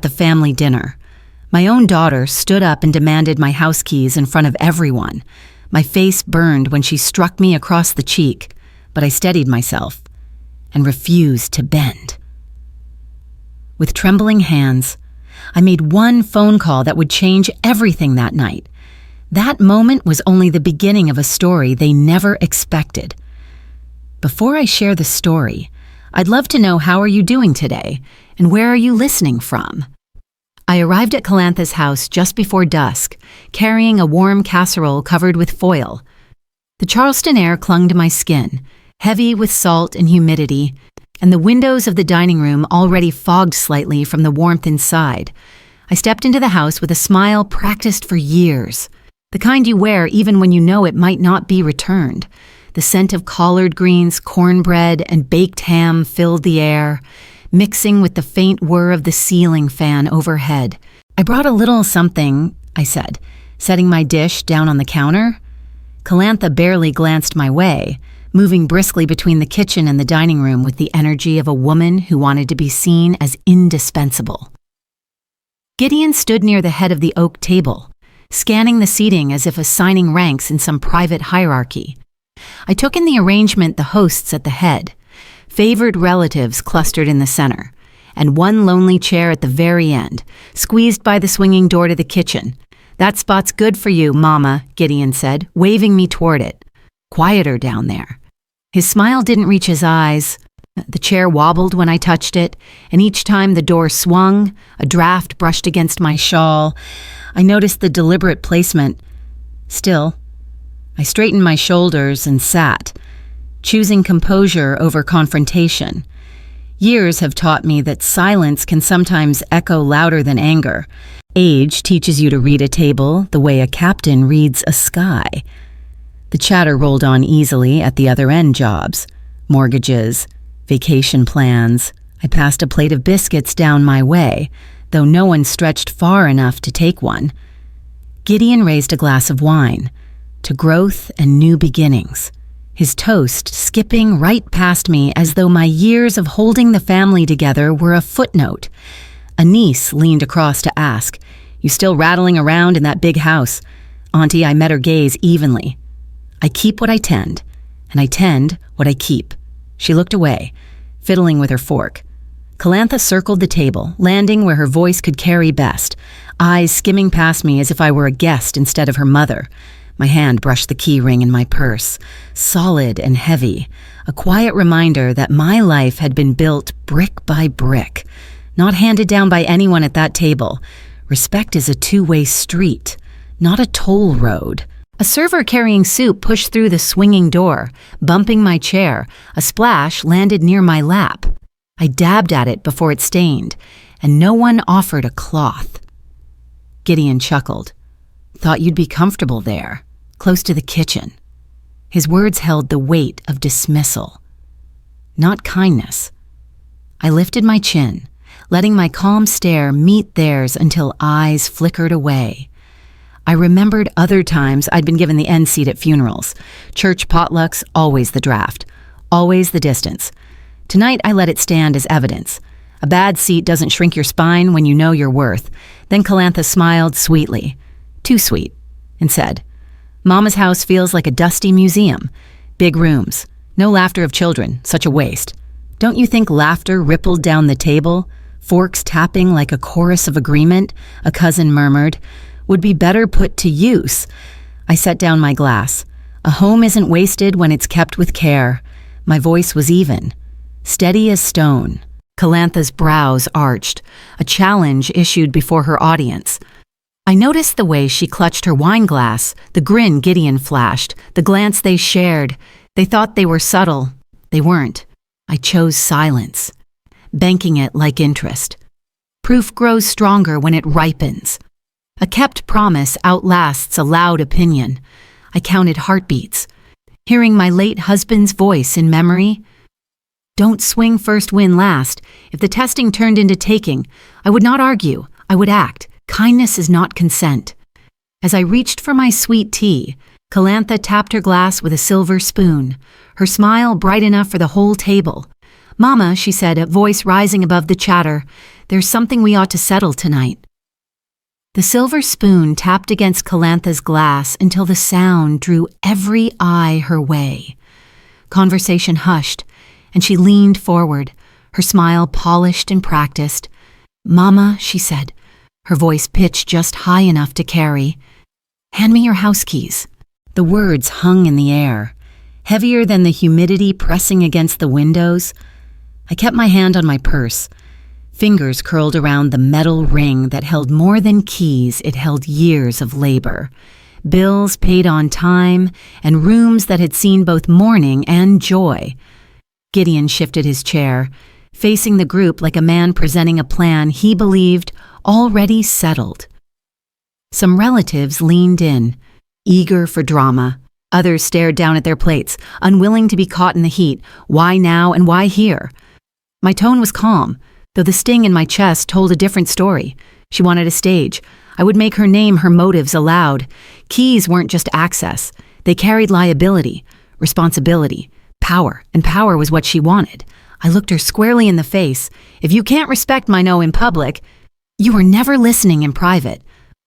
at the family dinner. My own daughter stood up and demanded my house keys in front of everyone. My face burned when she struck me across the cheek, but I steadied myself and refused to bend. With trembling hands, I made one phone call that would change everything that night. That moment was only the beginning of a story they never expected. Before I share the story, I'd love to know, how are you doing today, and where are you listening from? I arrived at Calantha's house just before dusk, carrying a warm casserole covered with foil. The Charleston air clung to my skin, heavy with salt and humidity, and the windows of the dining room already fogged slightly from the warmth inside. I stepped into the house with a smile practiced for years, the kind you wear even when you know it might not be returned. The scent of collard greens, cornbread, and baked ham filled the air, mixing with the faint whir of the ceiling fan overhead. "I brought a little something," I said, setting my dish down on the counter. Calantha barely glanced my way, moving briskly between the kitchen and the dining room with the energy of a woman who wanted to be seen as indispensable. Gideon stood near the head of the oak table, scanning the seating as if assigning ranks in some private hierarchy. I took in the arrangement: the hosts at the head, favored relatives clustered in the center, and one lonely chair at the very end, squeezed by the swinging door to the kitchen. "That spot's good for you, Mama," Gideon said, waving me toward it. "Quieter down there." His smile didn't reach his eyes. The chair wobbled when I touched it, and each time the door swung, a draft brushed against my shawl. I noticed the deliberate placement. Still, I straightened my shoulders and sat, choosing composure over confrontation. Years have taught me that silence can sometimes echo louder than anger. Age teaches you to read a table the way a captain reads a sky. The chatter rolled on easily at the other end: jobs, mortgages, vacation plans. I passed a plate of biscuits down my way, though no one stretched far enough to take one. Gideon raised a glass of wine, to growth and new beginnings, his toast skipping right past me as though my years of holding the family together were a footnote. A niece leaned across to ask, "You still rattling around in that big house?" "Auntie," I met her gaze evenly. "I keep what I tend, and I tend what I keep." She looked away, fiddling with her fork. Calantha circled the table, landing where her voice could carry best, eyes skimming past me as if I were a guest instead of her mother. My hand brushed the key ring in my purse, solid and heavy, a quiet reminder that my life had been built brick by brick, not handed down by anyone at that table. Respect is a two-way street, not a toll road. A server carrying soup pushed through the swinging door, bumping my chair. A splash landed near my lap. I dabbed at it before it stained, and no one offered a cloth. Gideon chuckled. "Thought you'd be comfortable there, close to the kitchen." His words held the weight of dismissal, not kindness. I lifted my chin, letting my calm stare meet theirs until eyes flickered away. I remembered other times I'd been given the end seat at funerals. Church potlucks, always the draft, always the distance. Tonight I let it stand as evidence. A bad seat doesn't shrink your spine when you know your worth. Then Calantha smiled sweetly, too sweet, and said, "Mama's house feels like a dusty museum. Big rooms, no laughter of children, such a waste. Don't you think laughter rippled down the table, forks tapping like a chorus of agreement?" A cousin murmured. "Would be better put to use." I set down my glass. A home isn't wasted when it's kept with care. My voice was even, steady as stone. Calantha's brows arched, a challenge issued before her audience. I noticed the way she clutched her wine glass, the grin Gideon flashed, the glance they shared. They thought they were subtle. They weren't. I chose silence, banking it like interest. Proof grows stronger when it ripens. A kept promise outlasts a loud opinion. I counted heartbeats, hearing my late husband's voice in memory. Don't swing first, win last. If the testing turned into taking, I would not argue, I would act. Kindness is not consent. As I reached for my sweet tea, Calantha tapped her glass with a silver spoon, her smile bright enough for the whole table. "Mama," she said, a voice rising above the chatter, There's something we ought to settle tonight." The silver spoon tapped against Calantha's glass until the sound drew every eye her way. Conversation hushed, and she leaned forward, her smile polished and practiced. "Mama," she said, her voice pitched just high enough to carry, "hand me your house keys." The words hung in the air, heavier than the humidity pressing against the windows. I kept my hand on my purse, fingers curled around the metal ring that held more than keys, it held years of labor, bills paid on time, and rooms that had seen both mourning and joy. Gideon shifted his chair, facing the group like a man presenting a plan he believed already settled. Some relatives leaned in, eager for drama. Others stared down at their plates, unwilling to be caught in the heat. Why now and why here? My tone was calm, though the sting in my chest told a different story. She wanted a stage. I would make her name her motives aloud. Keys weren't just access. They carried liability, responsibility, power, and power was what she wanted. I looked her squarely in the face. "If you can't respect my no in public, you were never listening in private."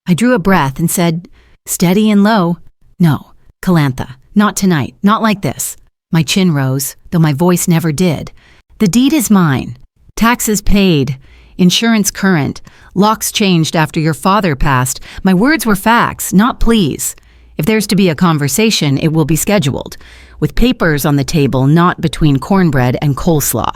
I drew a breath and said, steady and low, "No, Calantha, not tonight, not like this." My chin rose, though my voice never did. "The deed is mine. Taxes paid, insurance current, locks changed after your father passed. My words were facts, not pleas. If there's to be a conversation, it will be scheduled, with papers on the table, not between cornbread and coleslaw."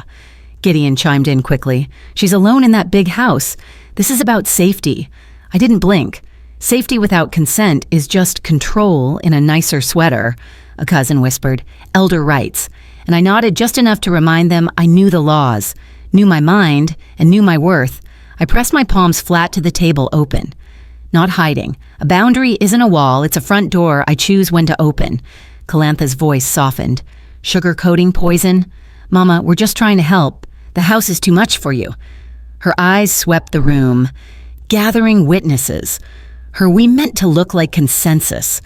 Gideon chimed in quickly. "She's alone in that big house. This is about safety." I didn't blink. "Safety without consent is just control in a nicer sweater," a cousin whispered. "Elder rights." And I nodded just enough to remind them I knew the laws, knew my mind, and knew my worth. I pressed my palms flat to the table, open. Not hiding. A boundary isn't a wall, it's a front door I choose when to open. Calantha's voice softened. "Sugar-coating poison? Mama, we're just trying to help. The house is too much for you." Her eyes swept the room, gathering witnesses. Her "we meant to look like" consensus.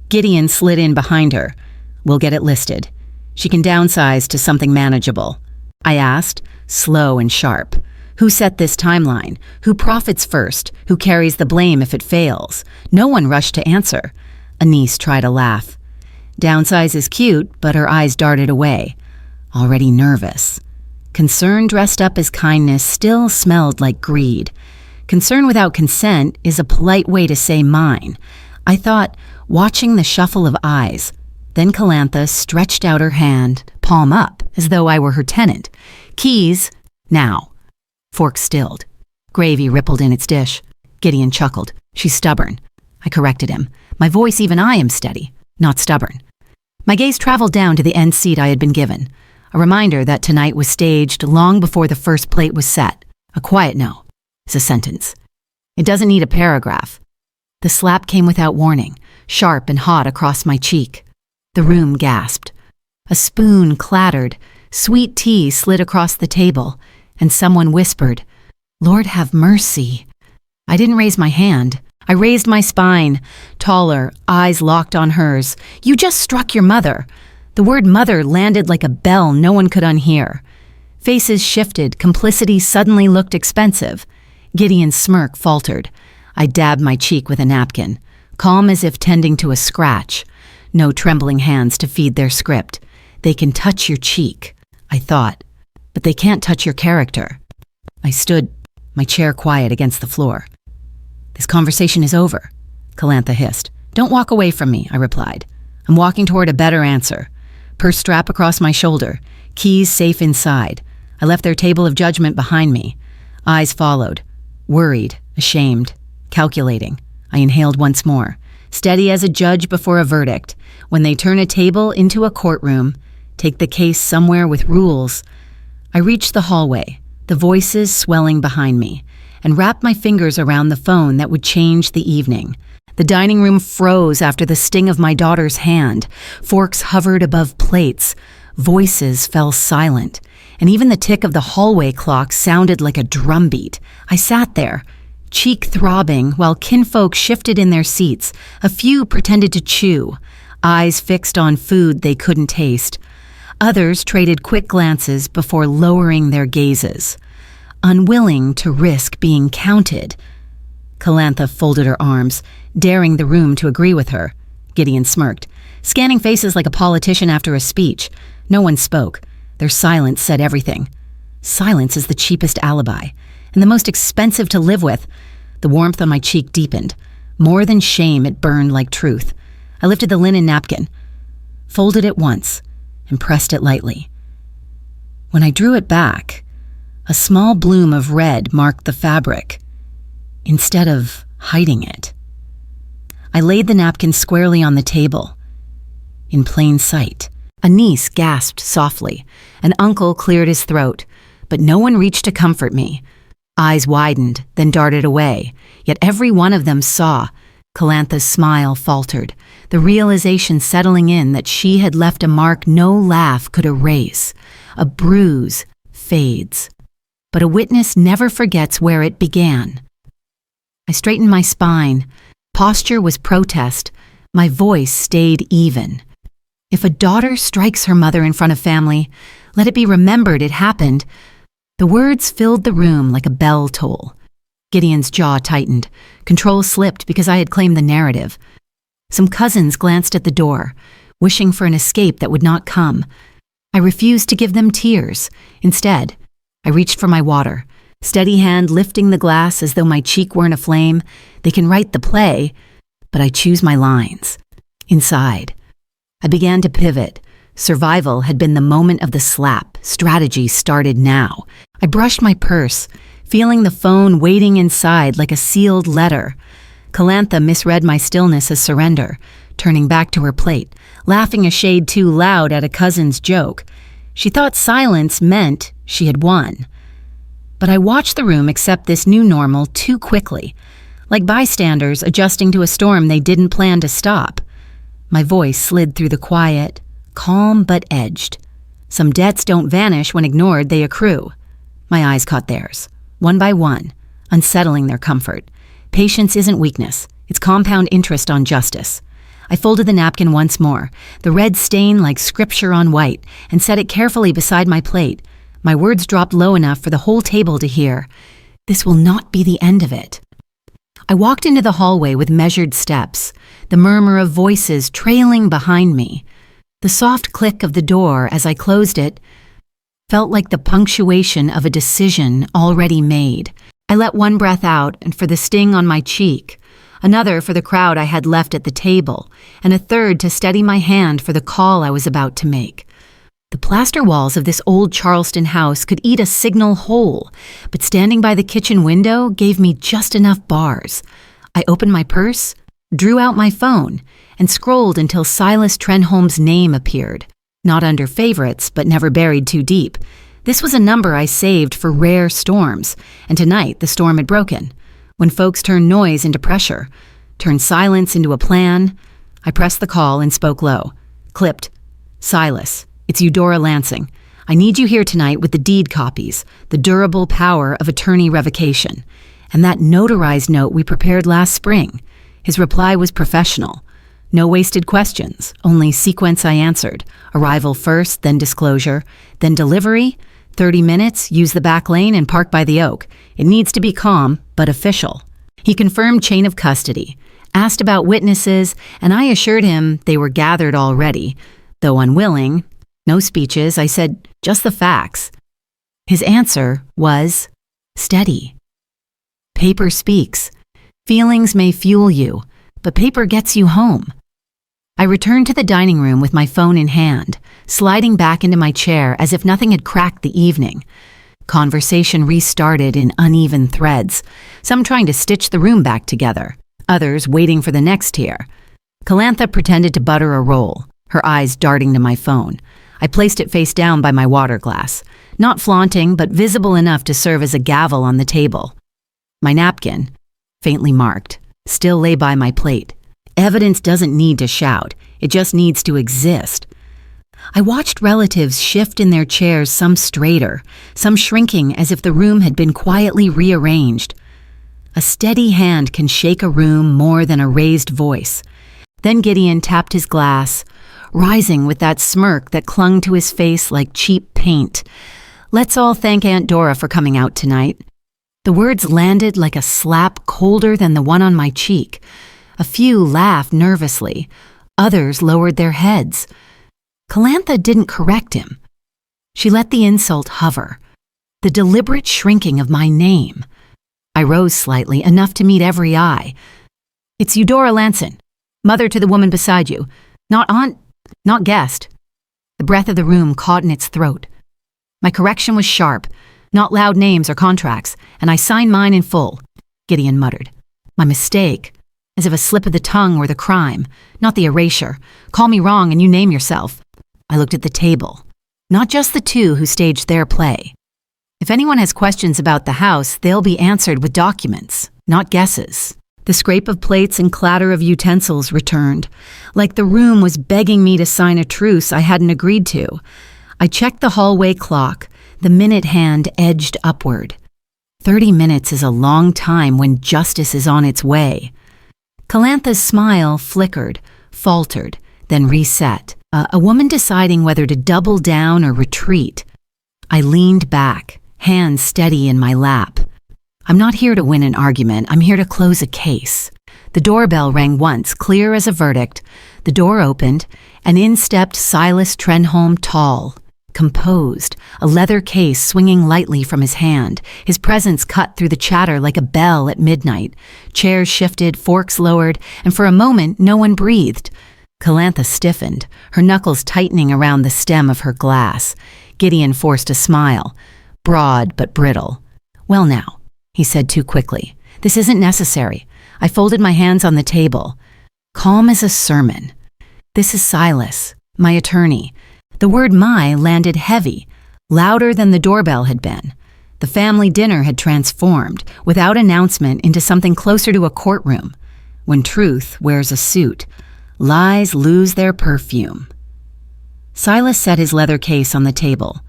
Gideon slid in behind her. "We'll get it listed. She can downsize to something manageable." I asked, slow and sharp. "Who set this timeline? Who profits first? Who carries the blame if it fails?" No one rushed to answer. Anise tried a laugh. "Downsize is cute," but her eyes darted away. Already nervous. Concern dressed up as kindness still smelled like greed. Concern without consent is a polite way to say mine. I thought, watching the shuffle of eyes. Then Calantha stretched out her hand, palm up, as though I were her tenant. "Keys, now." Fork stilled. Gravy rippled in its dish. Gideon chuckled. "She's stubborn." I corrected him. My voice, even I am steady, not stubborn. My gaze traveled down to the end seat I had been given. A reminder that tonight was staged long before the first plate was set. A quiet no. It's a sentence. It doesn't need a paragraph. The slap came without warning, sharp and hot across my cheek. The room gasped. A spoon clattered, sweet tea slid across the table, and someone whispered, "Lord have mercy." I didn't raise my hand. I raised my spine, taller, eyes locked on hers. "You just struck your mother." The word mother landed like a bell no one could unhear. Faces shifted, complicity suddenly looked expensive. Gideon's smirk faltered. I dabbed my cheek with a napkin, calm as if tending to a scratch. No trembling hands to feed their script. They can touch your cheek, I thought, but they can't touch your character. I stood, my chair quiet against the floor. "This conversation is over," Calantha hissed. "Don't walk away from me," I replied. "I'm walking toward a better answer." Purse strap across my shoulder, keys safe inside. I left their table of judgment behind me. Eyes followed, worried, ashamed, calculating. I inhaled once more, steady as a judge before a verdict. When they turn a table into a courtroom, take the case somewhere with rules. I reached the hallway, the voices swelling behind me, and wrapped my fingers around the phone that would change the evening. The dining room froze after the sting of my daughter's hand. Forks hovered above plates. Voices fell silent, and even the tick of the hallway clock sounded like a drumbeat. I sat there, cheek throbbing, while kinfolk shifted in their seats. A few pretended to chew, eyes fixed on food they couldn't taste. Others traded quick glances before lowering their gazes. unwilling to risk being counted. Calantha folded her arms, daring the room to agree with her. Gideon smirked, scanning faces like a politician after a speech. No one spoke. Their silence said everything. Silence is the cheapest alibi, and the most expensive to live with. The warmth on my cheek deepened. More than shame, it burned like truth. I lifted the linen napkin, folded it once, and pressed it lightly. When I drew it back, a small bloom of red marked the fabric, instead of hiding it. I laid the napkin squarely on the table. In plain sight, a niece gasped softly. An uncle cleared his throat, but no one reached to comfort me. Eyes widened, then darted away, yet every one of them saw. Calantha's smile faltered, the realization settling in that she had left a mark no laugh could erase. A bruise fades, but a witness never forgets where it began. I straightened my spine. Posture was protest. My voice stayed even. If a daughter strikes her mother in front of family, let it be remembered it happened. The words filled the room like a bell toll. Gideon's jaw tightened. Control slipped because I had claimed the narrative. Some cousins glanced at the door, wishing for an escape that would not come. I refused to give them tears. Instead, I reached for my water, steady hand lifting the glass as though my cheek weren't aflame. They can write the play, but I choose my lines. Inside, I began to pivot. Survival had been the moment of the slap. Strategy started now. I brushed my purse, feeling the phone waiting inside like a sealed letter. Calantha misread my stillness as surrender, turning back to her plate, laughing a shade too loud at a cousin's joke. She thought silence meant she had won. But I watched the room accept this new normal too quickly, like bystanders adjusting to a storm they didn't plan to stop. My voice slid through the quiet, calm but edged. Some debts don't vanish when ignored, they accrue. My eyes caught theirs, one by one, unsettling their comfort. Patience isn't weakness, it's compound interest on justice. I folded the napkin once more, the red stain like scripture on white, and set it carefully beside my plate. My words dropped low enough for the whole table to hear. This will not be the end of it. I walked into the hallway with measured steps, the murmur of voices trailing behind me. The soft click of the door as I closed it felt like the punctuation of a decision already made. I let one breath out, and for the sting on my cheek, another for the crowd I had left at the table, and a third to steady my hand for the call I was about to make. The plaster walls of this old Charleston house could eat a signal whole, but standing by the kitchen window gave me just enough bars. I opened my purse, drew out my phone, and scrolled until Silas Trenholm's name appeared. Not under favorites, but never buried too deep. This was a number I saved for rare storms, and tonight the storm had broken. When folks turn noise into pressure, turn silence into a plan, I pressed the call and spoke low. Clipped. Silas, it's Eudora Lansing. I need you here tonight with the deed copies, the durable power of attorney revocation, and that notarized note we prepared last spring. His reply was professional. No wasted questions, only sequence I answered. Arrival first, then disclosure, then delivery. 30 minutes, use the back lane and park by the oak. It needs to be calm, but official. He confirmed chain of custody, asked about witnesses, and I assured him they were gathered already. Though unwilling, no speeches, I said just the facts. His answer was steady. Paper speaks. Feelings may fuel you, but paper gets you home. I returned to the dining room with my phone in hand, sliding back into my chair as if nothing had cracked the evening. Conversation restarted in uneven threads, some trying to stitch the room back together, others waiting for the next tier. Calantha pretended to butter a roll, her eyes darting to my phone. I placed it face down by my water glass, not flaunting but visible enough to serve as a gavel on the table. My napkin, faintly marked, still lay by my plate. Evidence doesn't need to shout, it just needs to exist. I watched relatives shift in their chairs, some straighter, some shrinking as if the room had been quietly rearranged. A steady hand can shake a room more than a raised voice. Then Gideon tapped his glass, rising with that smirk that clung to his face like cheap paint. Let's all thank Aunt Dora for coming out tonight." The words landed like a slap colder than the one on my cheek. A few laughed nervously. Others lowered their heads. Calantha didn't correct him. She let the insult hover. The deliberate shrinking of my name. I rose slightly, enough to meet every eye. "It's Eudora Lanson, mother to the woman beside you. Not aunt, not guest." The breath of the room caught in its throat. My correction was sharp, not loud names or contracts, and I signed mine in full, Gideon muttered. My mistake, as if a slip of the tongue were the crime, not the erasure. Call me wrong and you name yourself. I looked at the table, not just the two who staged their play. If anyone has questions about the house, they'll be answered with documents, not guesses. The scrape of plates and clatter of utensils returned, like the room was begging me to sign a truce I hadn't agreed to. I checked the hallway clock. The minute hand edged upward. 30 minutes is a long time when justice is on its way. Calantha's smile flickered, faltered, then reset. A woman deciding whether to double down or retreat. I leaned back, hands steady in my lap. I'm not here to win an argument. I'm here to close a case. The doorbell rang once, clear as a verdict. The door opened, and in stepped Silas Trenholm, tall, composed, a leather case swinging lightly from his hand. His presence cut through the chatter like a bell at midnight. Chairs shifted, forks lowered, and for a moment no one breathed. Calantha stiffened, her knuckles tightening around the stem of her glass. Gideon forced a smile, broad but brittle. "Well now," he said too quickly. "This isn't necessary." I folded my hands on the table. Calm as a sermon. "This is Silas, my attorney." The word "my" landed heavy, louder than the doorbell had been. The family dinner had transformed, without announcement, into something closer to a courtroom. When truth wears a suit, lies lose their perfume. Silas set his leather case on the table,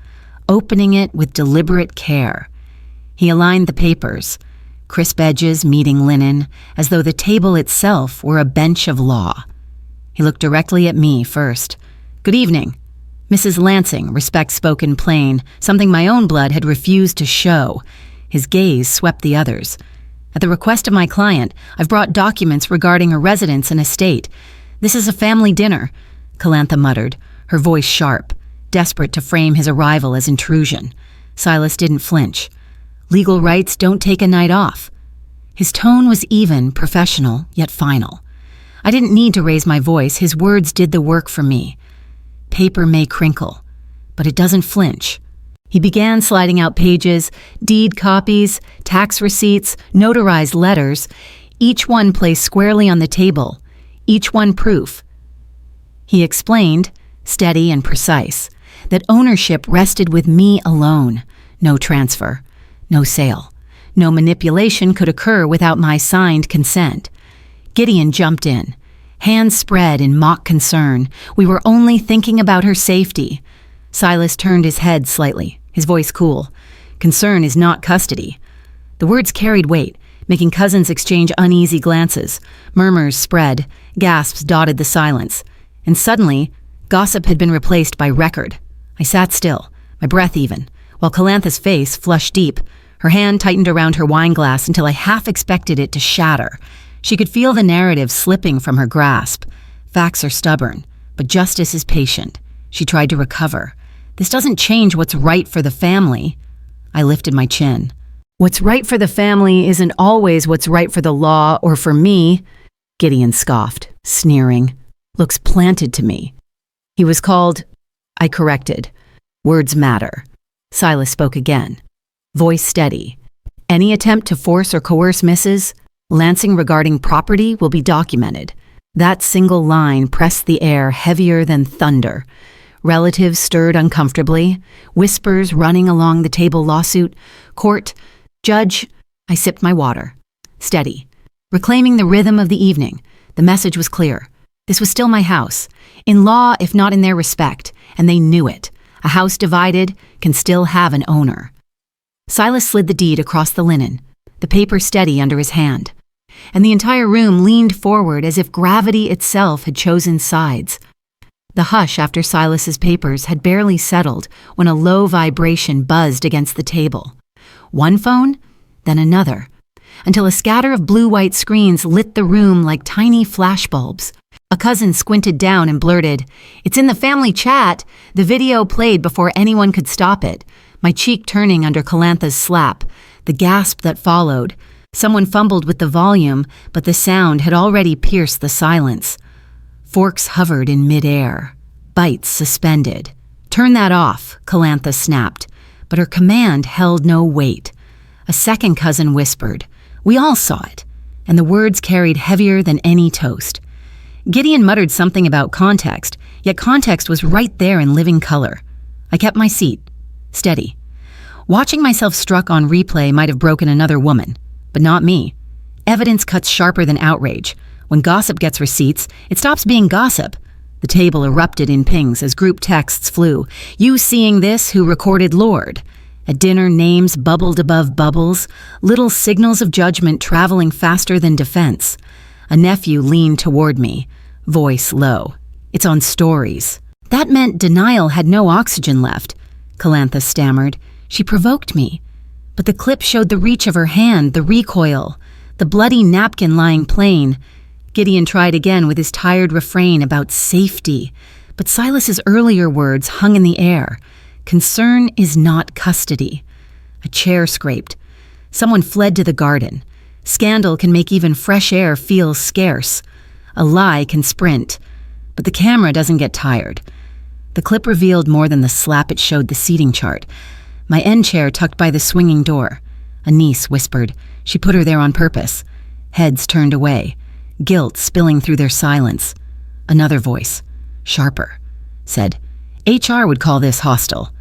opening it with deliberate care. He aligned the papers, crisp edges meeting linen, as though the table itself were a bench of law. He looked directly at me first. "Good evening. Mrs. Lansing," respect spoken plain, something my own blood had refused to show. His gaze swept the others. "At the request of my client, I've brought documents regarding her residence and estate. This is a family dinner," Calantha muttered, her voice sharp, desperate to frame his arrival as intrusion. Silas didn't flinch. "Legal rights don't take a night off." His tone was even, professional, yet final. I didn't need to raise my voice. His words did the work for me. Paper may crinkle, but it doesn't flinch. He began sliding out pages, deed copies, tax receipts, notarized letters, each one placed squarely on the table, each one proof. He explained, steady and precise, that ownership rested with me alone. No transfer, no sale. No manipulation could occur without my signed consent. Gideon jumped in. Hands spread in mock concern. We were only thinking about her safety. Silas turned his head slightly, his voice cool. "Concern is not custody." The words carried weight, making cousins exchange uneasy glances. Murmurs spread, gasps dotted the silence. And suddenly, gossip had been replaced by record. I sat still, my breath even, while Calantha's face flushed deep. Her hand tightened around her wineglass until I half expected it to shatter. She could feel the narrative slipping from her grasp. Facts are stubborn, but justice is patient. She tried to recover. "This doesn't change what's right for the family." I lifted my chin. "What's right for the family isn't always what's right for the law or for me," Gideon scoffed, sneering. Looks planted to me. He was called... I corrected. "Words matter." Silas spoke again, voice steady. "Any attempt to force or coerce Mrs. Lansing regarding property will be documented." That single line pressed the air heavier than thunder. Relatives stirred uncomfortably, whispers running along the table lawsuit. Court, judge. I sipped my water. Steady. Reclaiming the rhythm of the evening. The message was clear. This was still my house. In law, if not in their respect, and they knew it. A house divided can still have an owner. Silas slid the deed across the linen, the paper steady under his hand. And the entire room leaned forward as if gravity itself had chosen sides. The hush after Silas's papers had barely settled when a low vibration buzzed against the table. One phone, then another, until a scatter of blue-white screens lit the room like tiny flashbulbs. A cousin squinted down and blurted, "It's in the family chat." The video played before anyone could stop it, my cheek turning under Calantha's slap, the gasp that followed. Someone fumbled with the volume, but the sound had already pierced the silence. Forks hovered in midair, bites suspended. "Turn that off," Calantha snapped, but her command held no weight. A second cousin whispered. We all saw it, and the words carried heavier than any toast. Gideon muttered something about context, yet context was right there in living color. I kept my seat, steady. Watching myself struck on replay might have broken another woman, but not me. Evidence cuts sharper than outrage. When gossip gets receipts, it stops being gossip. The table erupted in pings as group texts flew. "You seeing this, who recorded Lord?" At dinner, names bubbled above bubbles, little signals of judgment traveling faster than defense. A nephew leaned toward me, voice low. "It's on stories." That meant denial had no oxygen left, Calantha stammered. She provoked me. But the clip showed the reach of her hand, the recoil, the bloody napkin lying plain. Gideon tried again with his tired refrain about safety, but Silas's earlier words hung in the air. Concern is not custody. A chair scraped. Someone fled to the garden. Scandal can make even fresh air feel scarce. A lie can sprint, but the camera doesn't get tired. The clip revealed more than the slap it showed the seating chart. My end chair tucked by the swinging door. A niece whispered. She put her there on purpose. Heads turned away, guilt spilling through their silence. Another voice, sharper, said, "HR would call this hostile."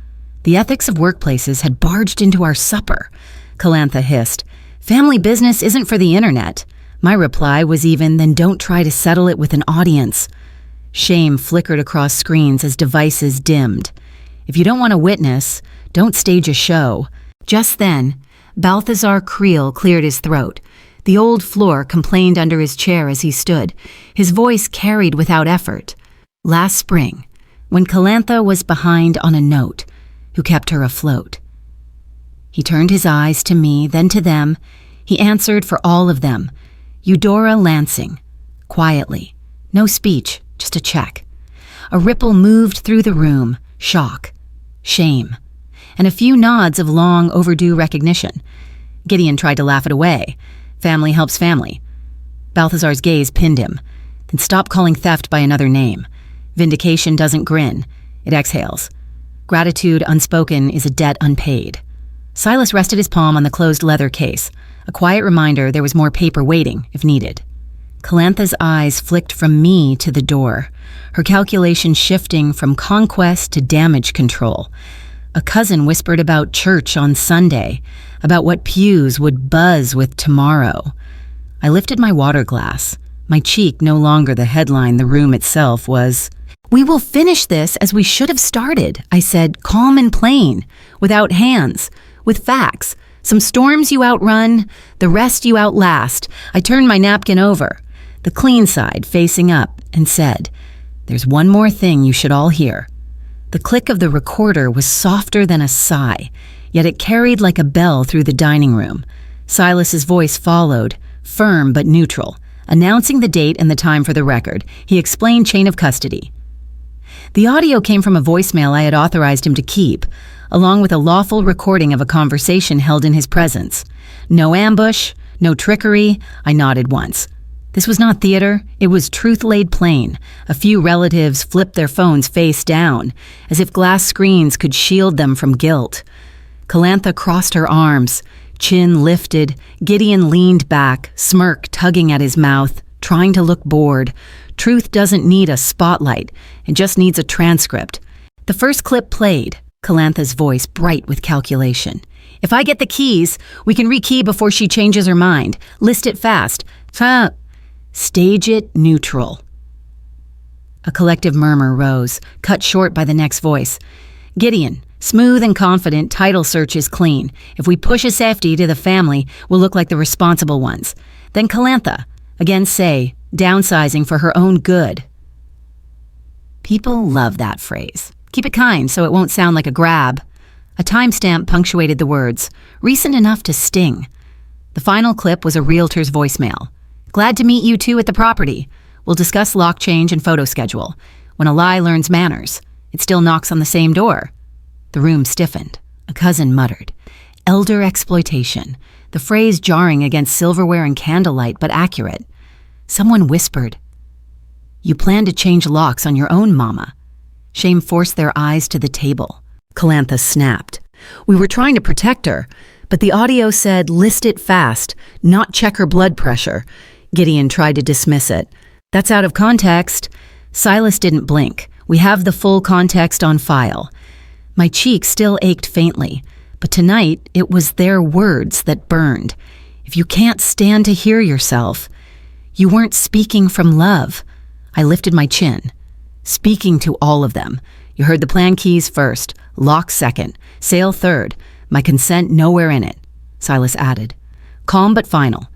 The ethics of workplaces had barged into our supper. Calantha hissed, "Family business isn't for the internet." My reply was even, "Then don't try to settle it with an audience." Shame flickered across screens as devices dimmed. If you don't want to witness, don't stage a show. Just then, Balthazar Creel cleared his throat. The old floor complained under his chair as he stood, his voice carried without effort. Last spring, when Calantha was behind on a note, who kept her afloat. He turned his eyes to me, then to them. He answered for all of them. Eudora Lansing. Quietly. No speech, just a check. A ripple moved through the room. Shock. Shame. And a few nods of long overdue recognition. Gideon tried to laugh it away. Family helps family. Balthazar's gaze pinned him. Then stop calling theft by another name. Vindication doesn't grin. It exhales. Gratitude unspoken is a debt unpaid. Silas rested his palm on the closed leather case, a quiet reminder there was more paper waiting if needed. Calantha's eyes flicked from me to the door, her calculation shifting from conquest to damage control. A cousin whispered about church on Sunday, about what pews would buzz with tomorrow. I lifted my water glass, my cheek no longer the headline the room itself was. "We will finish this as we should have started," I said, calm and plain, without hands, with facts. Some storms you outrun, the rest you outlast. I turned my napkin over, the clean side facing up, and said, "There's one more thing you should all hear." The click of the recorder was softer than a sigh, yet it carried like a bell through the dining room. Silas's voice followed, firm but neutral, announcing the date and the time for the record. He explained chain of custody. The audio came from a voicemail I had authorized him to keep, along with a lawful recording of a conversation held in his presence. No ambush, no trickery. I nodded once. This was not theater, it was truth laid plain. A few relatives flipped their phones face down, as if glass screens could shield them from guilt. Calantha crossed her arms, chin lifted. Gideon leaned back, smirk tugging at his mouth, trying to look bored. Truth doesn't need a spotlight, it just needs a transcript. The first clip played, Calantha's voice bright with calculation. "If I get the keys, we can rekey before she changes her mind. List it fast. Stage it neutral." A collective murmur rose, cut short by the next voice. "Gideon, smooth and confident, title search is clean. If we push a safety to the family, we'll look like the responsible ones." Then Calantha, again say, downsizing for her own good. People love that phrase. Keep it kind so it won't sound like a grab. A timestamp punctuated the words, recent enough to sting. The final clip was a realtor's voicemail. Glad to meet you two at the property. We'll discuss lock change and photo schedule. When a lie learns manners, it still knocks on the same door. The room stiffened. A cousin muttered, elder exploitation, the phrase jarring against silverware and candlelight, but accurate. Someone whispered, you plan to change locks on your own, Mama. Shame forced their eyes to the table. Calantha snapped. We were trying to protect her, but the audio said, list it fast, not check her blood pressure. Gideon tried to dismiss it. That's out of context. Silas didn't blink. We have the full context on file. My cheek still ached faintly, but tonight it was their words that burned. If you can't stand to hear yourself, you weren't speaking from love. I lifted my chin. Speaking to all of them. You heard the plan keys first, lock second, sale third, my consent nowhere in it, Silas added. Calm but final.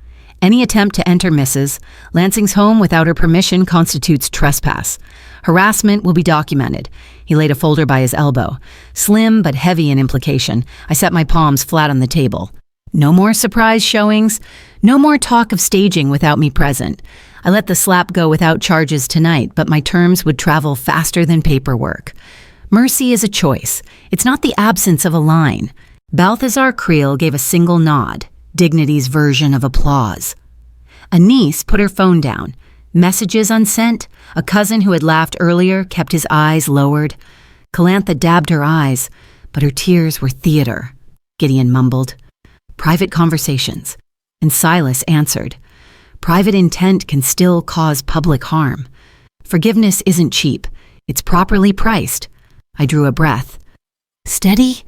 Any attempt to enter misses. Lansing's home without her permission constitutes trespass. Harassment will be documented. He laid a folder by his elbow. Slim but heavy in implication. I set my palms flat on the table. No more surprise showings. No more talk of staging without me present. I let the slap go without charges tonight, but my terms would travel faster than paperwork. Mercy is a choice. It's not the absence of a line. Balthazar Creel gave a single nod, dignity's version of applause. A niece put her phone down. Messages unsent. A cousin who had laughed earlier kept his eyes lowered. Calantha dabbed her eyes, but her tears were theater. Gideon mumbled. Private conversations. And Silas answered. Private intent can still cause public harm. Forgiveness isn't cheap. It's properly priced. I drew a breath. Steady?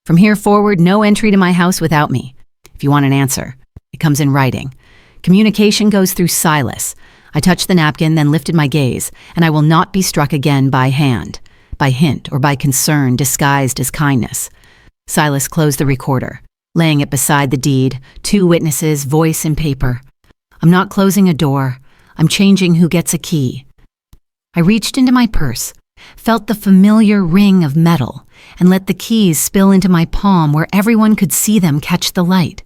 From here forward, no entry to my house without me. If you want an answer, it comes in writing. Communication goes through Silas. I touched the napkin, then lifted my gaze, and I will not be struck again by hand, by hint, or by concern disguised as kindness. Silas closed the recorder, laying it beside the deed, 2 witnesses, voice and paper. I'm not closing a door. I'm changing who gets a key. I reached into my purse, felt the familiar ring of metal, and let the keys spill into my palm where everyone could see them catch the light.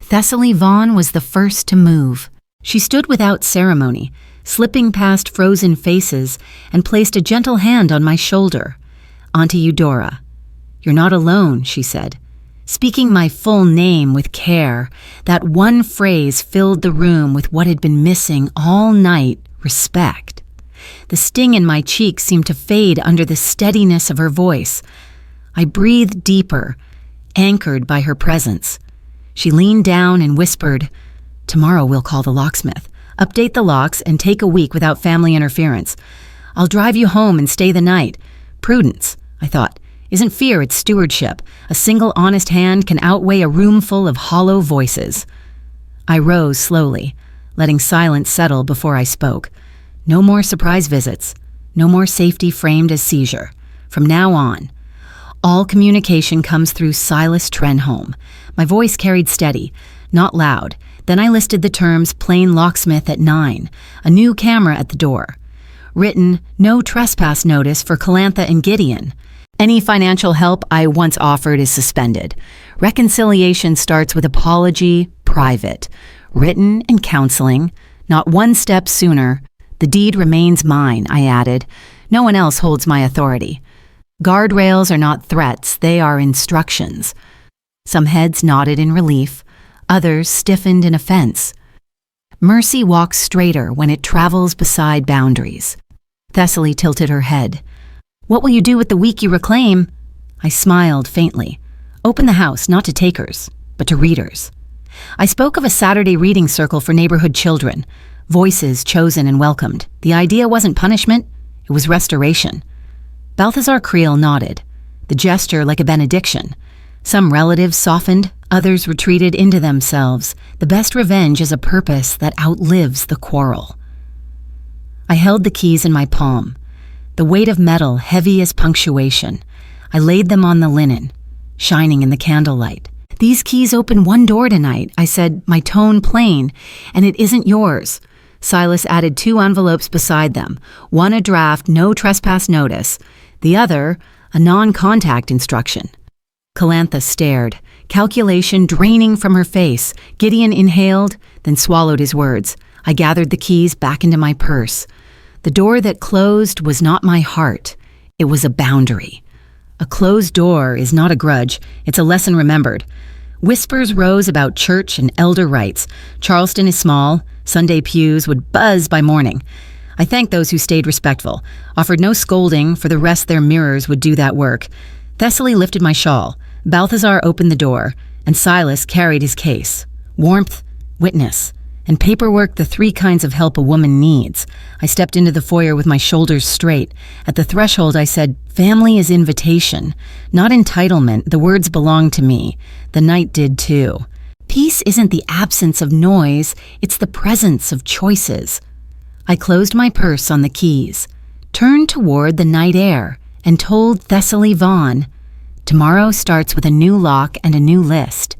Thessaly Vaughn was the first to move. She stood without ceremony, slipping past frozen faces, and placed a gentle hand on my shoulder. Auntie Eudora. You're not alone, she said. Speaking my full name with care, that one phrase filled the room with what had been missing all night, respect. The sting in my cheek seemed to fade under the steadiness of her voice. I breathed deeper, anchored by her presence. She leaned down and whispered, Tomorrow we'll call the locksmith, update the locks, and take a week without family interference. I'll drive you home and stay the night. Prudence, I thought. Isn't fear, it's stewardship. A single honest hand can outweigh a room full of hollow voices. I rose slowly, letting silence settle before I spoke. No more surprise visits. No more safety framed as seizure. From now on, all communication comes through Silas Trenholm. My voice carried steady, not loud. Then I listed the terms plain locksmith at 9, a new camera at the door. Written, no trespass notice for Calantha and Gideon. Any financial help I once offered is suspended. Reconciliation starts with apology, private. Written and counseling, not one step sooner. The deed remains mine, I added. No one else holds my authority. Guardrails are not threats, they are instructions. Some heads nodded in relief, others stiffened in offense. Mercy walks straighter when it travels beside boundaries. Thessaly tilted her head. What will you do with the week you reclaim? I smiled faintly. Open the house, not to takers, but to readers. I spoke of a Saturday reading circle for neighborhood children. Voices chosen and welcomed. The idea wasn't punishment, it was restoration. Balthazar Creel nodded, the gesture like a benediction. Some relatives softened, others retreated into themselves. The best revenge is a purpose that outlives the quarrel. I held the keys in my palm, the weight of metal heavy as punctuation. I laid them on the linen, shining in the candlelight. These keys open one door tonight, I said, my tone plain, and it isn't yours. Silas added 2 envelopes beside them, one a draft no trespass notice, the other a non-contact instruction. Calantha stared, calculation draining from her face. Gideon inhaled, then swallowed his words. I gathered the keys back into my purse. The door that closed was not my heart. It was a boundary. A closed door is not a grudge. It's a lesson remembered. Whispers rose about church and elder rights. Charleston is small. Sunday pews would buzz by morning. I thanked those who stayed respectful, offered no scolding, for the rest their mirrors would do that work. Thessaly lifted my shawl. Balthazar opened the door, and Silas carried his case. Warmth, witness, and paperwork, the 3 kinds of help a woman needs. I stepped into the foyer with my shoulders straight. At the threshold, I said, family is invitation, not entitlement. The words belong to me. The night did too. Peace isn't the absence of noise, it's the presence of choices. I closed my purse on the keys, turned toward the night air, and told Thessaly Vaughn, tomorrow starts with a new lock and a new list.